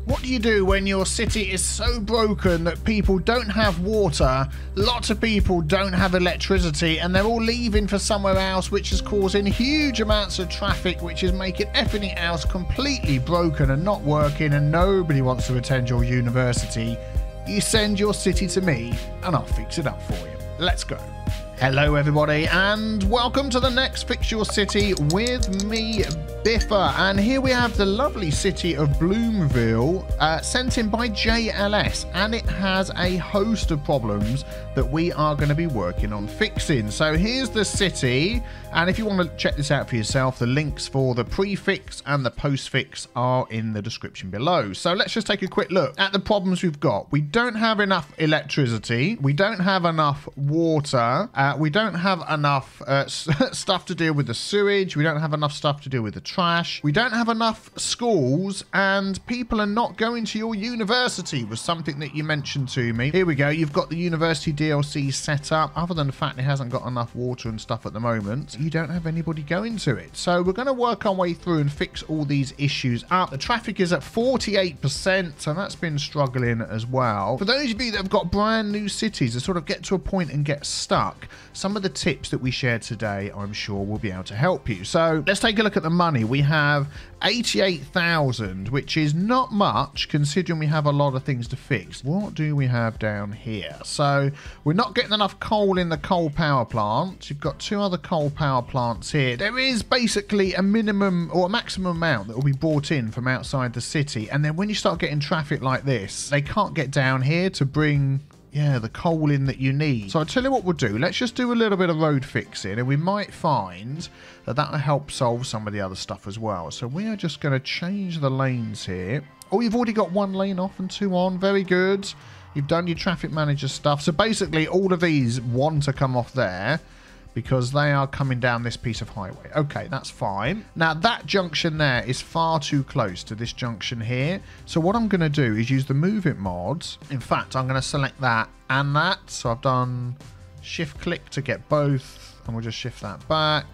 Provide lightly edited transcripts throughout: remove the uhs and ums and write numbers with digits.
What do you do when your city is so broken that people don't have water, lots of people don't have electricity, and they're all leaving for somewhere else, which is causing huge amounts of traffic, which is making everything else completely broken and not working, and nobody wants to attend your university? You send your city to me and I'll fix it up for you. Let's go. Hello everybody and welcome to the next Fix Your City with me, Biffa, and here we have the lovely city of Bloomville sent in by JLS, and it has a host of problems that we are going to be working on fixing. So here's the city, and if you want to check this out for yourself, the links for the prefix and the postfix are in the description below. So let's just take a quick look at the problems we've got. We don't have enough electricity, we don't have enough water, we don't have enough stuff to deal with the sewage, we don't have enough stuff to deal with the trash, we don't have enough schools, and people are not going to your university was something that you mentioned to me. Here we go, you've got the university DLC set up. Other than the fact it hasn't got enough water and stuff at the moment, you don't have anybody going to it. So we're going to work our way through and fix all these issues up. The traffic is at 48%, so that's been struggling as well. For those of you that have got brand new cities that sort of get to a point and get stuck, some of the tips that we shared today I'm sure will be able to help you. So let's take a look at the money. We have 88,000, which is not much considering we have a lot of things to fix. What do we have down here? So we're not getting enough coal in the coal power plant. You've got two other coal power plants here. There is basically a minimum or a maximum amount that will be brought in from outside the city, and then when you start getting traffic like this, they can't get down here to bring the coal in that you need. So I'll tell you what we'll do. Let's just do a little bit of road fixing, and we might find that that'll help solve some of the other stuff as well. So we are just going to change the lanes here. Oh, you've already got one lane off and two on. Very good. You've done your traffic manager stuff. So basically all of these want to come off there because they are coming down this piece of highway. Okay, that's fine. Now that junction there is far too close to this junction here. So what I'm going to do is use the Move It mods. In fact, I'm going to select that and that. So I've done shift click to get both, and we'll just shift that back.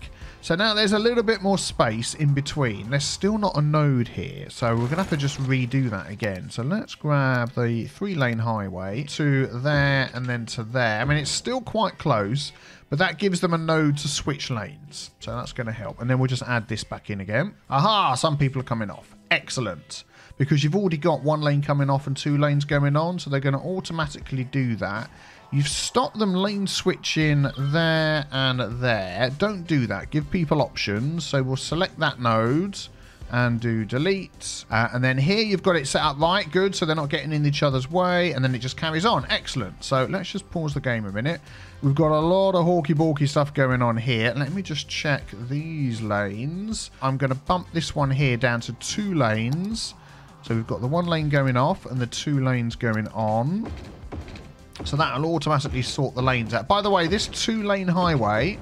So now there's a little bit more space in between. There's still not a node here, so we're going to have to just redo that again. So let's grab the 3-lane highway to there and then to there. I mean, it's still quite close, but that gives them a node to switch lanes. So that's going to help. And then we'll just add this back in again. Aha, some people are coming off. Excellent. Because you've already got one lane coming off and 2 lanes going on, so they're going to automatically do that. You've stopped them lane switching there and there. Don't do that. Give people options. So we'll select that node and do delete. And then here you've got it set up right. Good. So they're not getting in each other's way. And then it just carries on. Excellent. So let's just pause the game a minute. We've got a lot of hawky-balky stuff going on here. Let me just check these lanes. I'm going to bump this one here down to 2 lanes. So we've got the 1 lane going off and the 2 lanes going on. So that'll automatically sort the lanes out. By the way, this 2-lane highway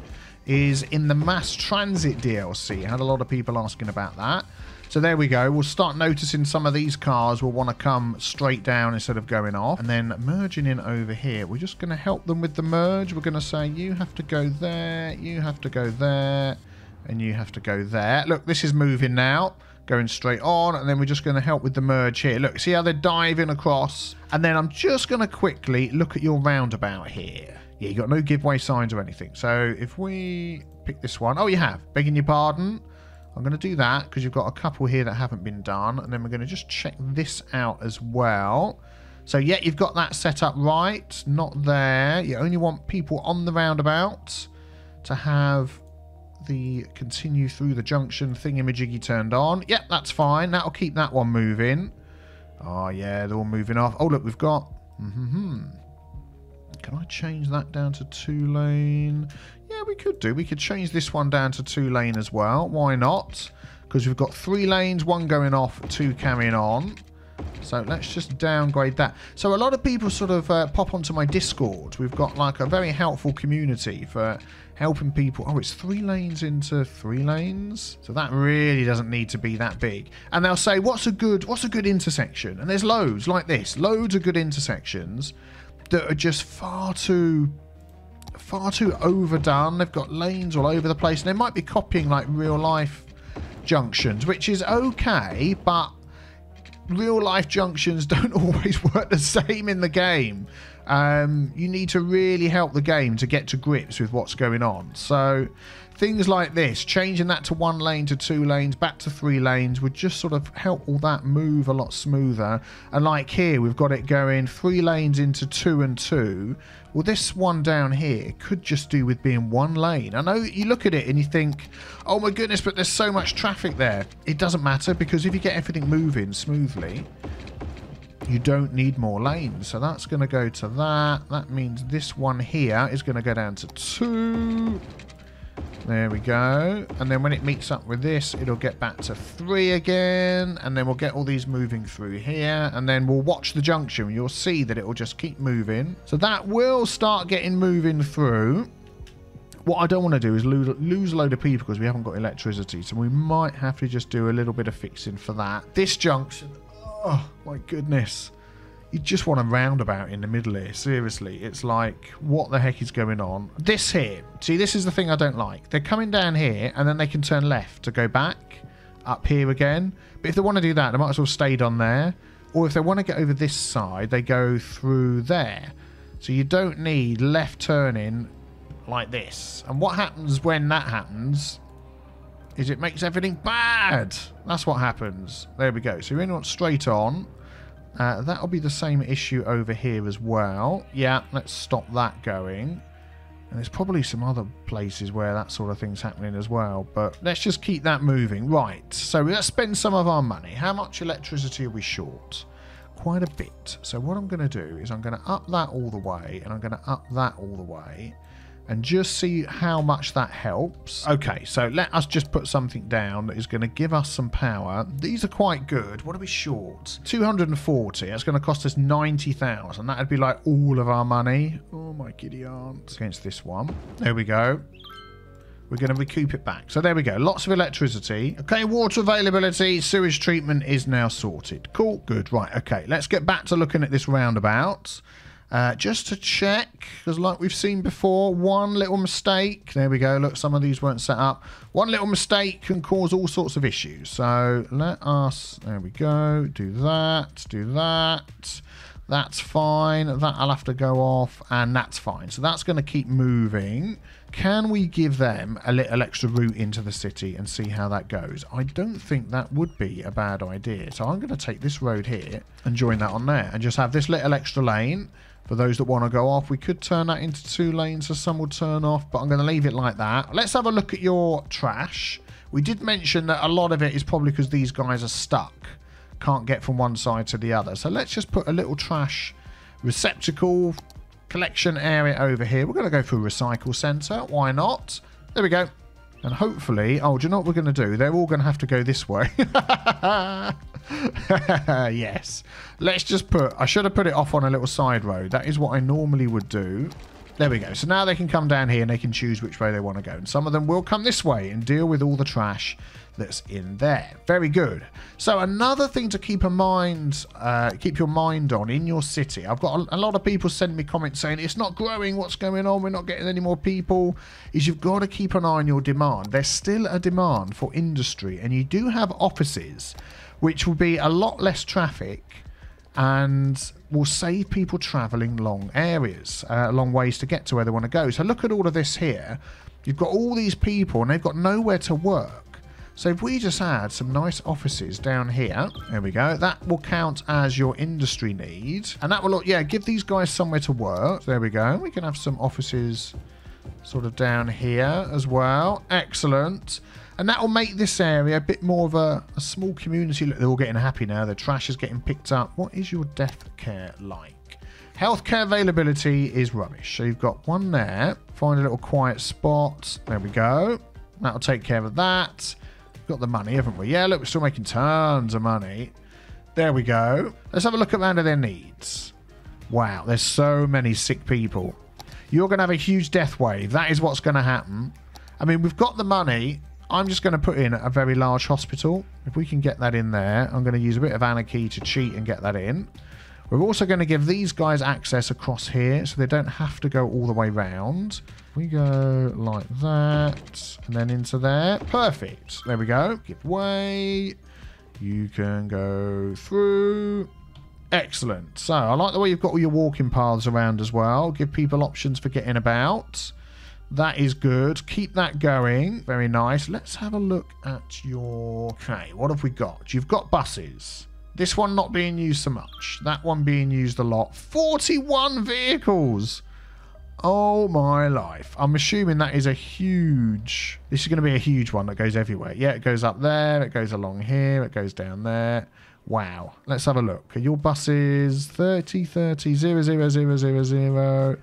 is in the Mass Transit DLC. I had a lot of people asking about that. So there we go. We'll start noticing some of these cars will want to come straight down instead of going off. And then merging in over here, we're just going to help them with the merge. We're going to say, you have to go there, you have to go there, and you have to go there. Look, this is moving now. Going straight on, and then we're just going to help with the merge here. Look, see how they're diving across? And then I'm just going to quickly look at your roundabout here. Yeah, you got no giveaway signs or anything. So if we pick this one. Oh, you have. Begging your pardon. I'm going to do that because you've got a couple here that haven't been done. And then we're going to just check this out as well. So yeah, you've got that set up right. Not there. You only want people on the roundabout to have the continue through the junction thingamajiggy turned on. Yep, that's fine. That'll keep that one moving. Oh yeah, they're all moving off. Oh look, we've got can I change that down to 2 lane? Yeah, we could do. We could change this one down to 2 lane as well. Why not? Because we've got 3 lanes, 1 going off, 2 carrying on. So let's just downgrade that. So a lot of people sort of pop onto my Discord. We've got like a very helpful community for helping people. Oh, it's 3 lanes into 3 lanes. So that really doesn't need to be that big. And they'll say, what's a good intersection? And there's loads like this. Loads of good intersections that are just far too overdone. They've got lanes all over the place. And they might be copying like real life junctions, which is okay, but real life junctions don't always work the same in the game. You need to really help the game to get to grips with what's going on. So things like this, changing that to 1 lane to 2 lanes, back to 3 lanes, would just sort of help all that move a lot smoother. And like here, we've got it going 3 lanes into 2 and 2. Well, this one down here could just do with being 1 lane. I know you look at it and you think, oh my goodness, but there's so much traffic there. It doesn't matter, because if you get everything moving smoothly, you don't need more lanes. So that's going to go to that. That means this one here is going to go down to 2. There we go. And then when it meets up with this, it'll get back to 3 again. And then we'll get all these moving through here. And then we'll watch the junction. You'll see that it will just keep moving. So that will start getting moving through. What I don't want to do is lose a load of people because we haven't got electricity. So we might have to just do a little bit of fixing for that. This junction, oh my goodness. You just want a roundabout in the middle here. Seriously, it's like, what the heck is going on? This here, see, this is the thing I don't like. They're coming down here, and then they can turn left to go back up here again. But if they want to do that, they might as well stayed on there. Or if they want to get over this side, they go through there. So you don't need left turning like this. And what happens when that happens is it makes everything bad. That's what happens. There we go. So you only want straight on. That'll be the same issue over here as well. Yeah, let's stop that going. And there's probably some other places where that sort of thing's happening as well. But let's just keep that moving. Right, so let's spend some of our money. How much electricity are we short? Quite a bit. So what I'm going to do is I'm going to up that all the way. And I'm going to up that all the way. And just see how much that helps. Okay, so let us just put something down that is going to give us some power. These are quite good. What are we short? 240. That's going to cost us 90,000. That'd be like all of our money. Oh, my giddy aunt. Against this one. There we go. We're going to recoup it back. So there we go. Lots of electricity. Okay, water availability. Sewage treatment is now sorted. Cool. Good. Right. Okay, let's get back to looking at this roundabout. Just to check, because like we've seen before, one little mistake. There we go. Look, some of these weren't set up. One little mistake can cause all sorts of issues. So let us, there we go, do that, do that. That's fine. That I'll have to go off, and that's fine. So that's going to keep moving. Can we give them a little extra route into the city and see how that goes? I don't think that would be a bad idea. So I'm going to take this road here and join that on there and just have this little extra lane. For those that want to go off, we could turn that into 2 lanes so some will turn off, but I'm going to leave it like that. Let's have a look at your trash. We did mention that a lot of it is probably because these guys are stuck. Can't get from one side to the other. So let's just put a little trash receptacle collection area over here. We're going to go for a recycle centre. Why not? There we go. And hopefully, oh, do you know what we're going to do? They're all going to have to go this way. Yes. Let's just put, I should have put it off on a little side road. That is what I normally would do. There we go. So now they can come down here and they can choose which way they want to go. And some of them will come this way and deal with all the trash that's in there. Very good. So another thing to keep in mind, keep your mind on in your city. I've got a lot of people send me comments saying it's not growing. What's going on? We're not getting any more people. Is you've got to keep an eye on your demand. There's still a demand for industry, and you do have offices, which will be a lot less traffic and will save people travelling long areas, long ways to get to where they want to go. So look at all of this here. You've got all these people and they've got nowhere to work. So if we just add some nice offices down here, there we go, that will count as your industry need. And that will, yeah, give these guys somewhere to work. There we go. We can have some offices sort of down here as well. Excellent. And that will make this area a bit more of a small community. Look, they're all getting happy now. The trash is getting picked up. What is your death care like? Healthcare availability is rubbish. So you've got one there. Find a little quiet spot. There we go. That'll take care of that. Got the money, haven't we? Yeah, look, we're still making tons of money. There we go. Let's have a look around at their needs. Wow, there's so many sick people. You're going to have a huge death wave. That is what's going to happen. I mean, we've got the money. I'm just going to put in a very large hospital. If we can get that in there, I'm going to use a bit of anarchy to cheat and get that in. We're also going to give these guys access across here so they don't have to go all the way round. We go like that and then into there. Perfect. There we go. Give way. You can go through. Excellent. So I like the way you've got all your walking paths around as well. Give people options for getting about. That is good. Keep that going. Very nice. Let's have a look at your... Okay, what have we got? You've got buses. This one not being used so much. That one being used a lot. 41 vehicles. Oh my life. I'm assuming that is a huge... This is going to be a huge one that goes everywhere. Yeah, it goes up there. It goes along here. It goes down there. Wow. Let's have a look. Are your buses 30, 30, 0, 0, 0, 0, 0.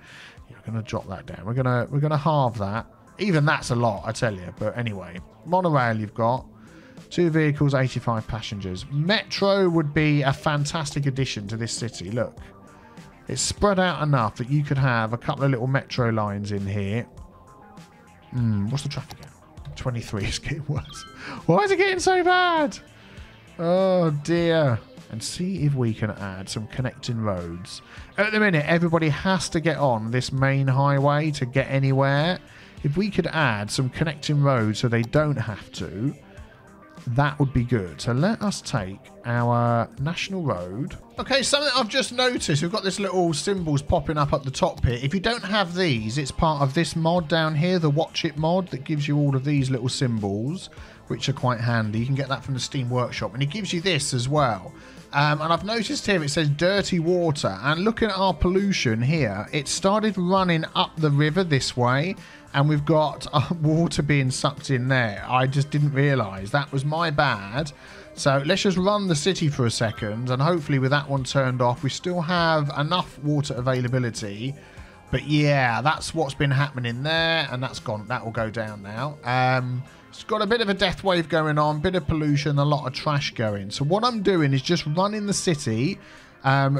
You're going to drop that down. We're gonna halve that. Even that's a lot, I tell you. But anyway, monorail you've got. 2 vehicles, 85 passengers. Metro would be a fantastic addition to this city. Look. It's spread out enough that you could have a couple of little metro lines in here. What's the traffic at? 23 is getting worse. Why is it getting so bad? Oh, dear. And see if we can add some connecting roads. At the minute, everybody has to get on this main highway to get anywhere. If we could add some connecting roads so they don't have to, that would be good. So let us take our national road. Okay, something I've just noticed. We've got this little symbols popping up at the top here. If you don't have these, it's part of this mod down here, the Watch It mod, that gives you all of these little symbols, which are quite handy. You can get that from the Steam Workshop. And it gives you this as well. And I've noticed here it says dirty water. And looking at our pollution here, it started running up the river this way. And we've got water being sucked in there. I just didn't realise. That was my bad. So let's just run the city for a second. And hopefully with that one turned off, we still have enough water availability. But yeah, that's what's been happening there. And that's gone. That will go down now. It's got a bit of a death wave going on. Bit of pollution. A lot of trash going. So what I'm doing is just running the city.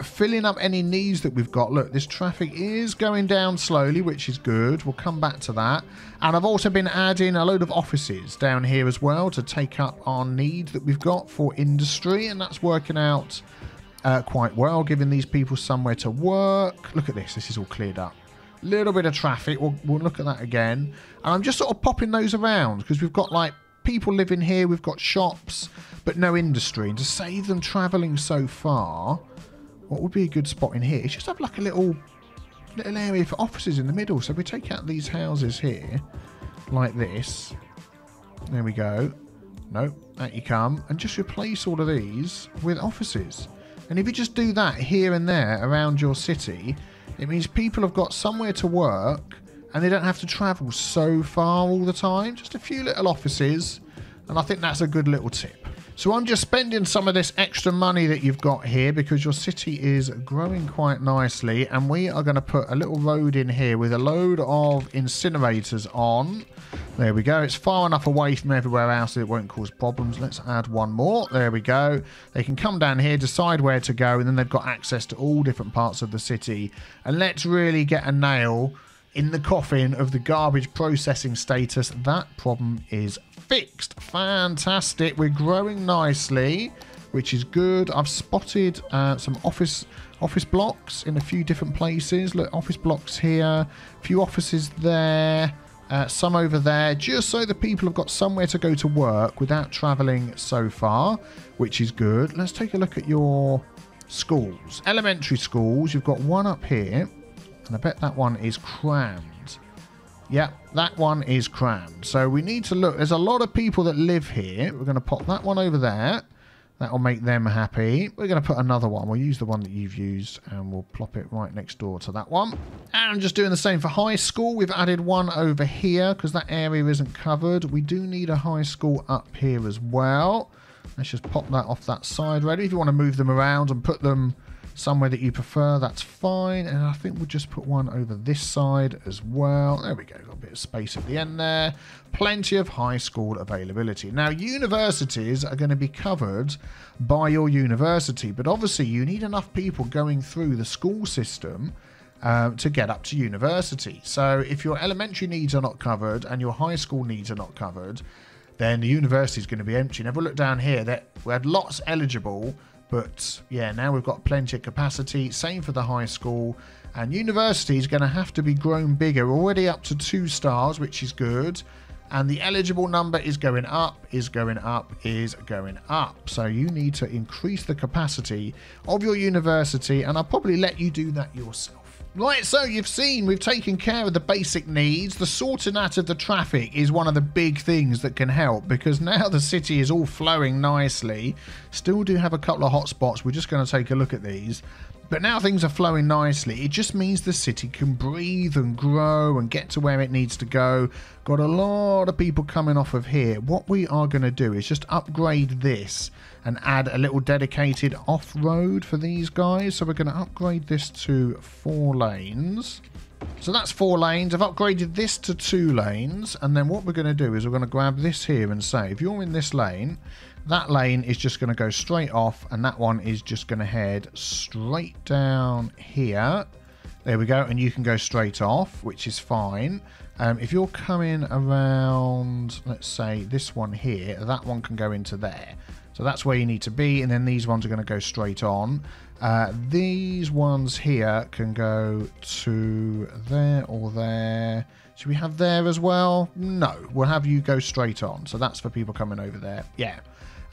Filling up any needs that we've got. Look, this traffic is going down slowly, which is good. We'll come back to that. And I've also been adding a load of offices down here as well to take up our need that we've got for industry. And that's working out quite well, giving these people somewhere to work. Look at this. This is all cleared up. Little bit of traffic. We'll look at that again. And I'm just sort of popping those around because we've got like people living here. We've got shops, but no industry. And to save them travelling so far... What would be a good spot in here? It's just have like a little area for offices in the middle. So we take out these houses here, like this. There we go. Nope, out you come. And just replace all of these with offices. And if you just do that here and there around your city, it means people have got somewhere to work and they don't have to travel so far all the time. Just a few little offices. And I think that's a good little tip. So I'm just spending some of this extra money that you've got here because your city is growing quite nicely. And we are going to put a little road in here with a load of incinerators on. There we go. It's far enough away from everywhere else that it won't cause problems. Let's add one more. There we go. They can come down here, decide where to go, and then they've got access to all different parts of the city. And let's really get a nail in the coffin of the garbage processing status. That problem is fixed. Fantastic. We're growing nicely, which is good. I've spotted some office blocks in a few different places. Look, office blocks here, a few offices there, some over there, just so the people have got somewhere to go to work without traveling so far, which is good. Let's take a look at your schools. Elementary schools, you've got one up here, and I bet that one is crammed. Yep, that one is crammed. So we need to look. There's a lot of people that live here. We're going to pop that one over there. That will make them happy. We're going to put another one. We'll use the one that you've used and we'll plop it right next door to that one. And I'm just doing the same for high school. We've added one over here because that area isn't covered. We do need a high school up here as well. Let's just pop that off that side ready. If you want to move them around and put them somewhere that you prefer, that's fine. And I think we'll just put one over this side as well. There we go. Got a bit of space at the end there. Plenty of high school availability. Now, universities are going to be covered by your university, but obviously you need enough people going through the school system to get up to university. So if your elementary needs are not covered and your high school needs are not covered, then the university is going to be empty. Now, if we look down here, that we had lots eligible, but yeah, now we've got plenty of capacity. Same for the high school. And university is going to have to be grown bigger. Already up to 2 stars, which is good. And the eligible number is going up, is going up, is going up. So you need to increase the capacity of your university, and I'll probably let you do that yourself. Right, so you've seen we've taken care of the basic needs. The sorting out of the traffic is one of the big things that can help, because now the city is all flowing nicely. Still do have a couple of hot spots. We're just going to take a look at these. But now things are flowing nicely. It just means the city can breathe and grow and get to where it needs to go. Got a lot of people coming off of here. What we are going to do is just upgrade this and add a little dedicated off-road for these guys. So we're going to upgrade this to 4 lanes. So that's 4 lanes. I've upgraded this to 2 lanes. And then what we're going to do is we're going to grab this here and say, if you're in this lane, that lane is just going to go straight off, and that one is just going to head straight down here. There we go, and you can go straight off, which is fine. If you're coming around, let's say this one here, that one can go into there. So that's where you need to be, and then these ones are going to go straight on. These ones here can go to there or there. Should we have there as well? No, we'll have you go straight on. So that's for people coming over there. Yeah.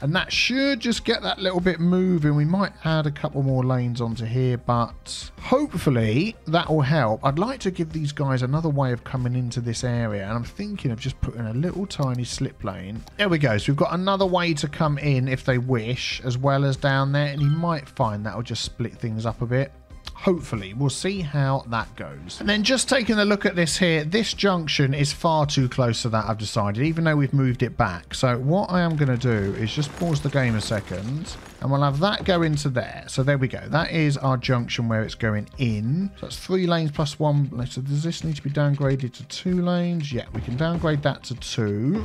And that should just get that little bit moving. We might add a couple more lanes onto here, but hopefully that will help. I'd like to give these guys another way of coming into this area, and I'm thinking of just putting a little tiny slip lane. There we go. So we've got another way to come in if they wish, as well as down there, and you might find that will just split things up a bit. Hopefully, we'll see how that goes. And then just taking a look at this here, this junction is far too close to that, I've decided, even though we've moved it back. So what I am going to do is just pause the game a second, and we'll have that go into there. So there we go. That is our junction where it's going in. So that's 3 lanes plus 1. So does this need to be downgraded to 2 lanes? Yeah, we can downgrade that to 2.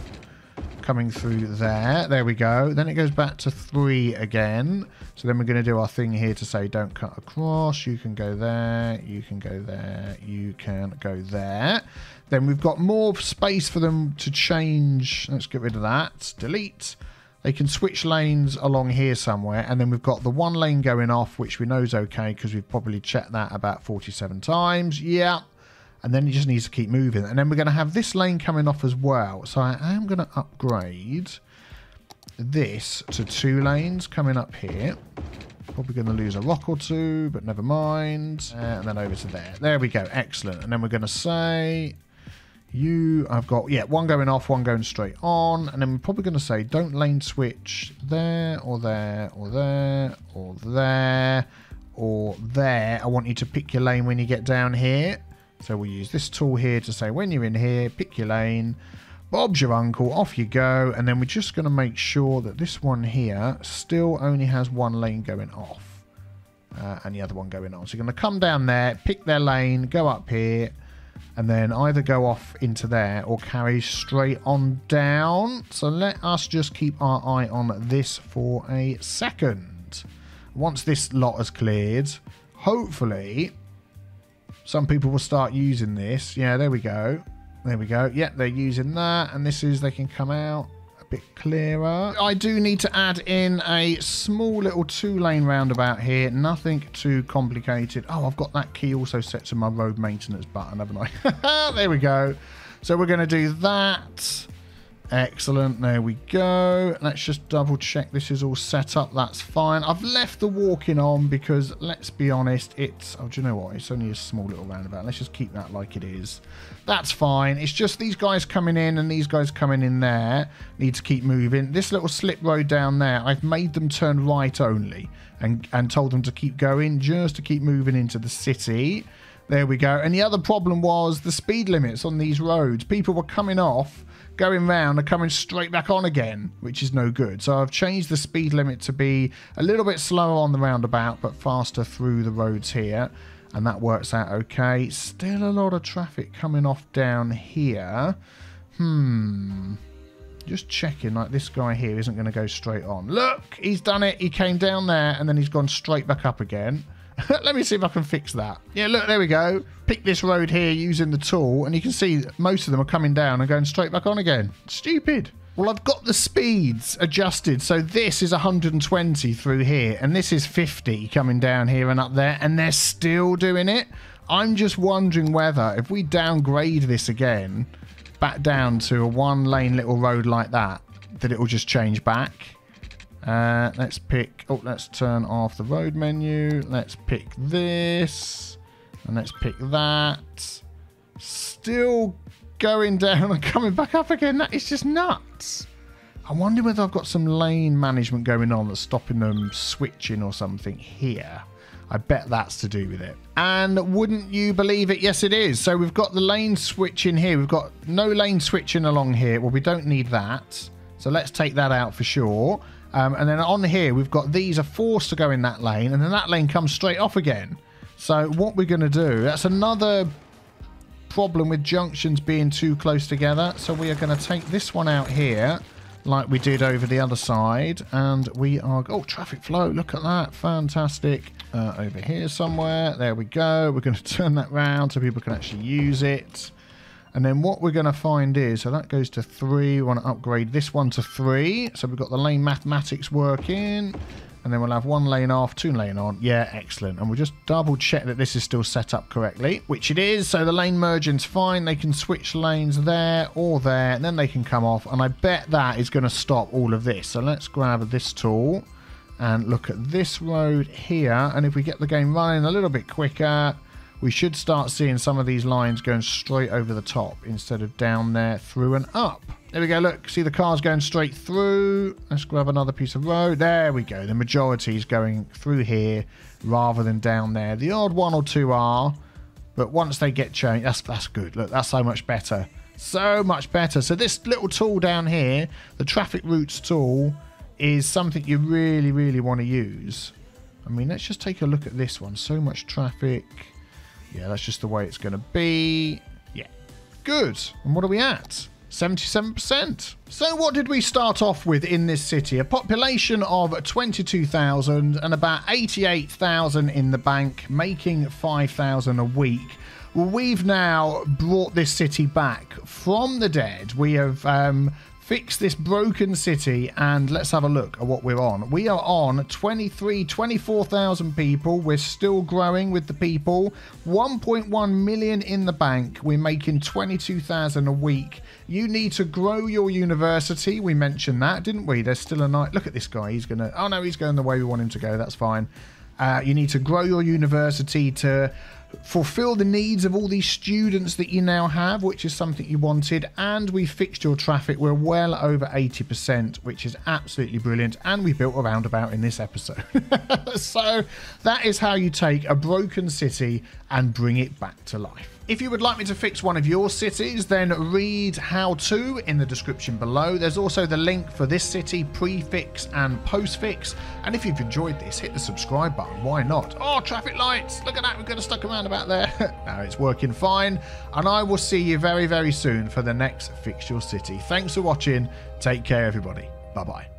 Coming through there. There we go. Then it goes back to 3 again. So then we're going to do our thing here to say don't cut across. You can go there. You can go there. You can go there. Then we've got more space for them to change. Let's get rid of that. Delete. They can switch lanes along here somewhere. And then we've got the 1 lane going off, which we know is okay because we've probably checked that about 47 times. Yeah. And then it just needs to keep moving. And then we're going to have this lane coming off as well. So I am going to upgrade this to 2 lanes coming up here. Probably going to lose a rock or 2, but never mind. And then over to there. There we go. Excellent. And then we're going to say, I've got, yeah, 1 going off, 1 going straight on. And then we're probably going to say, don't lane switch there or there or there or there or there. I want you to pick your lane when you get down here. So we'll use this tool here to say when you're in here, pick your lane, Bob's your uncle, off you go. And then we're just going to make sure that this one here still only has 1 lane going off and the other one going on. So you're going to come down there, pick their lane, go up here, and then either go off into there or carry straight on down. So let us just keep our eye on this for a second. Once this lot has cleared, hopefully some people will start using this. Yeah, there we go. There we go. Yeah, they're using that. And this is, they can come out a bit clearer. I do need to add in a small little 2-lane roundabout here. Nothing too complicated. Oh, I've got that key also set to my road maintenance button, haven't I? There we go. So we're going to do that. Excellent. There we go. Let's just double check this is all set up. That's fine. I've left the walking on because, let's be honest, it's... Oh, do you know what? It's only a small little roundabout. Let's just keep that like it is. That's fine. It's just these guys coming in and these guys coming in there need to keep moving. This little slip road down there, I've made them turn right only and told them to keep going just to keep moving into the city. There we go. And the other problem was the speed limits on these roads. People were coming off, going round and coming straight back on again, which is no good. So I've changed the speed limit to be a little bit slower on the roundabout, but faster through the roads here. And that works out okay. Still a lot of traffic coming off down here. Just checking, like this guy here isn't going to go straight on. Look, he's done it. He came down there and then he's gone straight back up again. Let me see if I can fix that. Yeah, look, there we go. Pick this road here using the tool, and you can see most of them are coming down and going straight back on again. Stupid. Well, I've got the speeds adjusted. So this is 120 through here, and this is 50 coming down here and up there, and they're still doing it. I'm just wondering whether if we downgrade this again back down to a one lane little road like that, that it will just change back. Let's pick, let's turn off the road menu. Let's pick this and let's pick that. Still going down and coming back up again. That is just nuts. I wonder whether I've got some lane management going on that's stopping them switching or something here. I bet that's to do with it. And wouldn't you believe it? Yes, it is. So we've got the lane switching here. We've got no lane switching along here. Well, we don't need that. So let's take that out for sure. And then on here, we've got these are forced to go in that lane. And then that lane comes straight off again. So what we're going to do, that's another problem with junctions being too close together. So we are going to take this one out here like we did over the other side, and we are traffic flow, look at that, fantastic. Over here somewhere, there we go. We're going to turn that round so people can actually use it. And then what we're going to find is, so that goes to 3, we want to upgrade this one to 3, so we've got the lane mathematics working. And then we'll have 1 lane off, 2 lane on. Yeah, excellent. And we'll just double check that this is still set up correctly, which it is. So the lane merging's fine. They can switch lanes there or there, and then they can come off. And I bet that is going to stop all of this. So let's grab this tool and look at this road here. And if we get the game running a little bit quicker, we should start seeing some of these lines going straight over the top instead of down there, through and up. There we go, look, see the cars going straight through. Let's grab another piece of road. There we go. The majority is going through here rather than down there. The odd 1 or 2 are, but once they get changed, that's good. Look, that's so much better. So much better. So this little tool down here, the traffic routes tool, is something you really, really want to use. I mean, let's just take a look at this one. So much traffic. Yeah, that's just the way it's going to be. Yeah, good. And what are we at? 77%. So what did we start off with in this city? A population of 22,000 and about 88,000 in the bank, making 5,000 a week. Well, we've now brought this city back from the dead. We have fixed this broken city, and let's have a look at what we're on. We are on 24,000 people. We're still growing with the people. 1.1 million in the bank. We're making 22,000 a week. You need to grow your university. We mentioned that, didn't we? There's still a night. Look at this guy. He's gonna. Oh no, he's going the way we want him to go. That's fine. You need to grow your university to fulfill the needs of all these students that you now have, which is something you wanted. And we fixed your traffic. We're well over 80%, which is absolutely brilliant. And we built a roundabout in this episode. So that is how you take a broken city and bring it back to life. If you would like me to fix one of your cities, then read how to in the description below. There's also the link for this city, pre-fix and post-fix. And if you've enjoyed this, hit the subscribe button. Why not? Oh, traffic lights. Look at that. We've got a stuck roundabout there. No, it's working fine. And I will see you very, very soon for the next Fix Your City. Thanks for watching. Take care, everybody. Bye-bye.